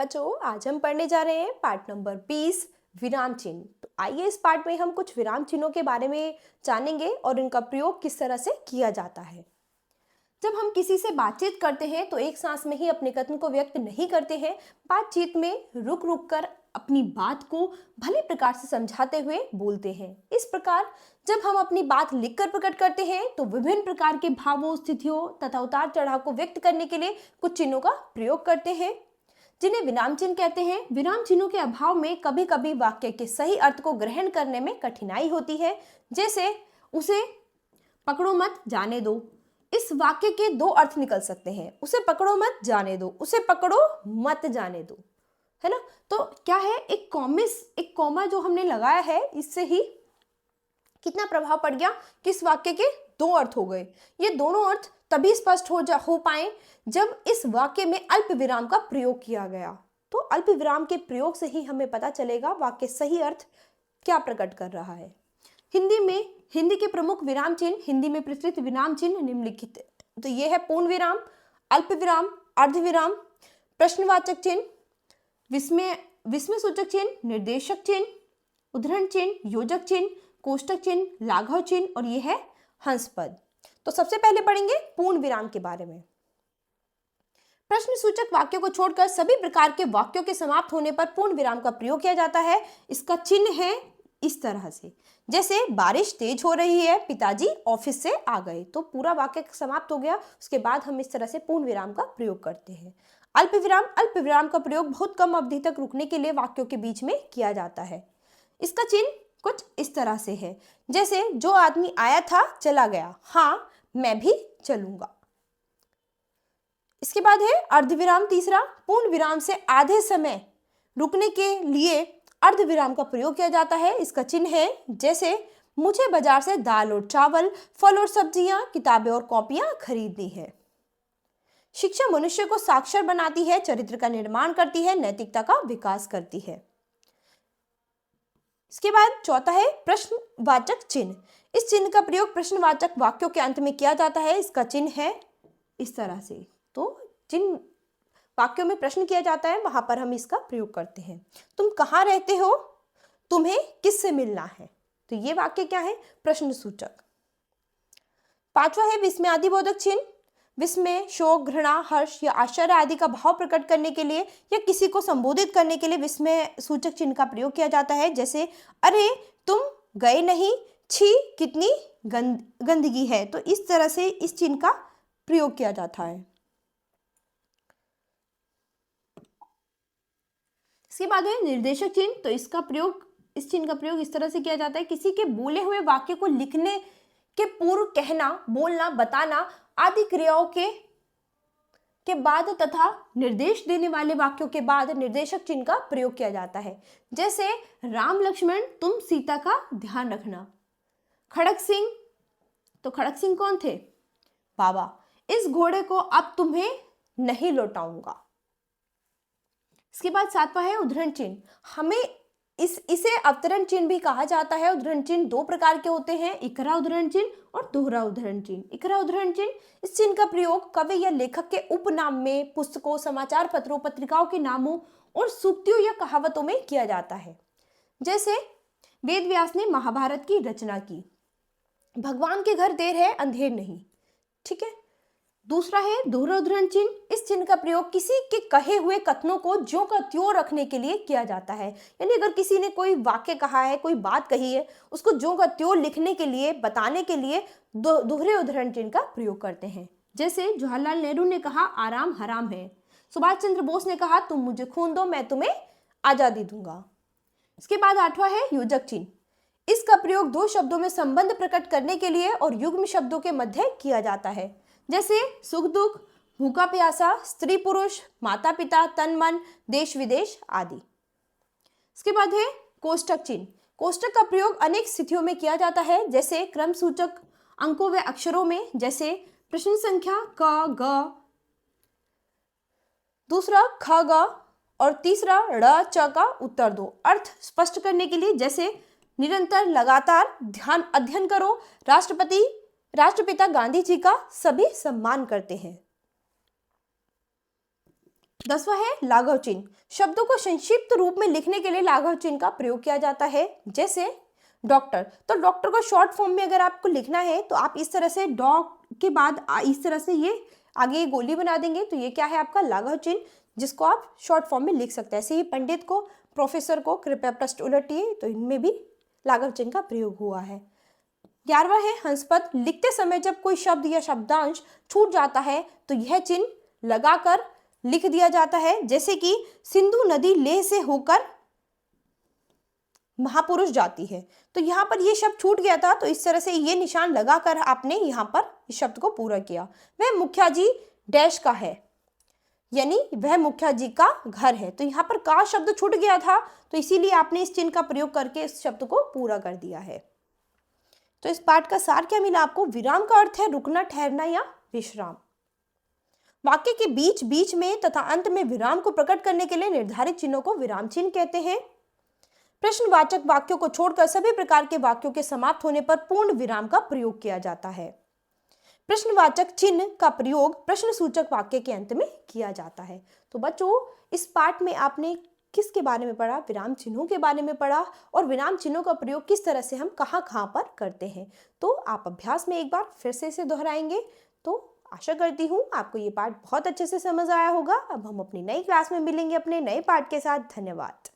बच्चों, आज हम पढ़ने जा रहे हैं पार्ट नंबर 20 विराम चिन्ह। तो आइए इस पार्ट में हम कुछ विराम चिन्हों के बारे में जानेंगे और इनका प्रयोग किस तरह से किया जाता है। जब हम किसी से बातचीत करते हैं तो एक सांस में ही अपने कथन को व्यक्त नहीं करते हैं। बातचीत में रुक रुक कर अपनी बात को भले प्रकार से समझाते हुए बोलते हैं। इस प्रकार जब हम अपनी बात लिखकर प्रकट करते हैं तो विभिन्न प्रकार के भावों, स्थितियों तथा उतार चढ़ाव को व्यक्त करने के लिए कुछ चिन्हों का प्रयोग करते हैं, जिन्हें विराम चिन्ह कहते हैं। विराम चिन्हों के अभाव में कभी कभी वाक्य के सही अर्थ को ग्रहण करने में कठिनाई होती है। जैसे उसे पकड़ो मत जाने दो, इस वाक्य के दो अर्थ निकल सकते हैं। उसे पकड़ो मत जाने दो, उसे पकड़ो मत जाने दो, है ना। तो क्या है, एक कॉमा जो हमने लगाया है, इससे ही कितना प्रभाव पड़ गया कि इस वाक्य के दो अर्थ हो गए। ये दोनों अर्थ तभी स्पष्ट हो पाए जब इस वाक्य में अल्प विराम का प्रयोग किया गया। तो अल्प विराम के प्रयोग से ही हमें पता चलेगा वाक्य सही अर्थ क्या प्रकट कर रहा है। हिंदी के प्रमुख विराम चिन्ह, हिंदी में प्रचलित विराम चिन्ह निम्नलिखित है। तो ये है पूर्ण विराम, अल्प विराम, अर्ध विराम, प्रश्नवाचक चिन्ह, विस्मय सूचक चिन्ह, निर्देशक चिन्ह, उद्धरण चिन्ह, योजक चिन्ह, कोष्टक चिन्ह, लाघव चिन्ह और यह है हंस पद। तो सबसे पहले पढ़ेंगे पूर्ण विराम के बारे में। प्रश्न सूचक वाक्यों को छोड़कर सभी प्रकार के वाक्यों के समाप्त होने पर पूर्ण विराम का प्रयोग किया जाता है। इसका चिन्ह है इस तरह से, जैसे बारिश तेज हो रही है, पिताजी ऑफिस से आ गए। तो पूरा वाक्य समाप्त हो गया, उसके बाद हम इस तरह से पूर्ण विराम का प्रयोग करते हैं। अल्प विराम का प्रयोग बहुत कम अवधि तक रुकने के लिए वाक्यों के बीच में किया जाता है। इसका चिन्ह कुछ इस तरह से है, जैसे जो आदमी आया था चला गया, हाँ मैं भी चलूंगा। इसके बाद है अर्धविराम तीसरा। पूर्ण विराम से आधे समय रुकने के लिए अर्धविराम का प्रयोग किया जाता है। इसका चिन्ह है जैसे मुझे बाजार से दाल और चावल, फल और सब्जियां, किताबें और कॉपियां खरीदनी है। शिक्षा मनुष्य को साक्षर बनाती है, चरित्र का निर्माण करती है, नैतिकता का विकास करती है। इसके बाद चौथा है प्रश्नवाचक चिन्ह। इस चिन्ह का प्रयोग प्रश्नवाचक वाक्यों के अंत में किया जाता है। इसका चिन्ह है इस तरह से। तो जिन वाक्यों में प्रश्न किया जाता है वहां पर हम इसका प्रयोग करते हैं। तुम कहाँ रहते हो, तुम्हें किससे मिलना है। तो ये वाक्य क्या है, प्रश्न सूचक। पांचवा है विस्मयादिबोधक चिन्ह। विस्मय, शोक, घृणा, हर्ष या आश्चर्य आदि का भाव प्रकट करने के लिए या किसी को संबोधित करने के लिए विस्मय सूचक चिन्ह का प्रयोग किया जाता है। जैसे अरे तुम गए नहीं, छी कितनी गंदगी है। तो इस तरह से इस चिन्ह का प्रयोग किया जाता है। इसके बाद है निर्देशक चिन्ह। तो इस चिन्ह का प्रयोग इस तरह से किया जाता है, किसी के बोले हुए वाक्य को लिखने के पूर्व कहना, बोलना, बताना आदि क्रियाओं के बाद तथा निर्देश देने वाले वाक्यों के बाद निर्देशक चिन्ह का प्रयोग किया जाता है। जैसे राम लक्ष्मण तुम सीता का ध्यान रखना। खड़क सिंह, तो खड़क सिंह कौन थे, बाबा, इस घोड़े को अब तुम्हें नहीं लौटाऊंगा। इसके बाद सातवां है उद्धरण चिन्ह। हमें इसे अवतरण चिन्ह भी कहा जाता है। उद्धरण चिन्ह दो प्रकार के होते हैं, इकरा उद्धरण चिन्ह और दोहरा उद्धरण चिन्ह। इकरा उद्धरण चिन्ह, इस चिन्ह का प्रयोग कवि या लेखक के उपनाम में, पुस्तकों, समाचार पत्रों, पत्रिकाओं के नामों और सूक्तियों या कहावतों में किया जाता है। जैसे वेद व्यास ने महाभारत की रचना की, भगवान के घर देर है अंधेर नहीं। ठीक है। दूसरा है दोहरा उद्धरण चिन्ह। इस चिन्ह का प्रयोग किसी के कहे हुए कथनों को ज्यों का त्यों रखने के लिए किया जाता है। यानी अगर किसी ने कोई वाक्य कहा है, कोई बात कही है, उसको ज्यों का त्यों लिखने के लिए, बताने के लिए दोहरे उद्धरण चिन्ह का प्रयोग करते हैं। जैसे जवाहरलाल नेहरू ने कहा आराम हराम है। सुभाष चंद्र बोस ने कहा तुम मुझे खून दो मैं तुम्हें आजादी दूंगा। इसके बाद आठवां है योजक चिन्ह। इसका प्रयोग दो शब्दों में संबंध प्रकट करने के लिए और युग्म शब्दों के मध्य किया जाता है। जैसे सुख दुख, भूखा प्यासा, स्त्री पुरुष, माता पिता, तन मन, देश विदेश आदि। इसके बाद है कोष्टक चिन्ह। कोष्टक का प्रयोग अनेक स्थितियों में किया जाता है। जैसे क्रम सूचक अंकों व अक्षरों में, जैसे प्रश्न संख्या क, ग, दूसरा ख, ग और तीसरा ड़, च का उत्तर दो। अर्थ स्पष्ट करने के लिए, जैसे निरंतर, लगातार, ध्यान अध्ययन करो, राष्ट्रपिता गांधी जी का सभी सम्मान करते हैं। 10वां है लाघव चिन्ह। शब्दों को संक्षिप्त रूप में लिखने के लिए लाघव चिन्ह का प्रयोग किया जाता है। जैसे डॉक्टर, तो डॉक्टर को शॉर्ट फॉर्म में अगर आपको लिखना है तो आप इस तरह से डॉक के बाद इस तरह से ये आगे गोली बना देंगे, तो ये क्या है आपका लाघव चिन्ह, जिसको आप शॉर्ट फॉर्म में लिख सकते हैं। ऐसे ही पंडित को, प्रोफेसर को कृपया पृष्ठ उलटिए, तो इनमें भी लाघव चिन्ह का प्रयोग हुआ है। 11वां है हंसपद। लिखते समय जब कोई शब्द या शब्दांश छूट जाता है तो यह चिन्ह लगाकर लिख दिया जाता है। जैसे कि सिंधु नदी लेह से होकर महापुरुष जाती है, तो यहाँ पर ये शब्द छूट गया था, तो इस तरह से ये निशान लगाकर आपने यहाँ पर इस शब्द को पूरा किया। वह मुखिया जी डैश का है, यानी वह मुखिया जी का घर है, तो यहाँ पर का शब्द छूट गया था, तो इसीलिए आपने इस चिन्ह का प्रयोग करके इस शब्द को पूरा कर दिया है। तो इस पाठ का सार क्या मिला आपको? विराम का अर्थ है रुकना, ठहरना या विश्राम। वाक्य के बीच बीच में तथा अंत में विराम को प्रकट करने के लिए निर्धारित चिन्हों को विराम चिन्ह कहते हैं। प्रश्नवाचक वाक्यों को छोड़कर सभी प्रकार के वाक्यों के समाप्त होने पर पूर्ण विराम का प्रयोग किया जाता है। प्रश्नवाचक चिन्ह का प्रयोग प्रश्नसूचक वाक्य के अंत में किया जाता है। तो बच्चों, इस पाठ में आपने किसके बारे में पढ़ा? विराम चिन्हों के बारे में पढ़ा, और विराम चिन्हों का प्रयोग किस तरह से हम कहाँ कहाँ पर करते हैं। तो आप अभ्यास में एक बार फिर से इसे दोहराएंगे। तो आशा करती हूँ आपको ये पाठ बहुत अच्छे से समझ आया होगा। अब हम अपनी नई क्लास में मिलेंगे अपने नए पाठ के साथ। धन्यवाद।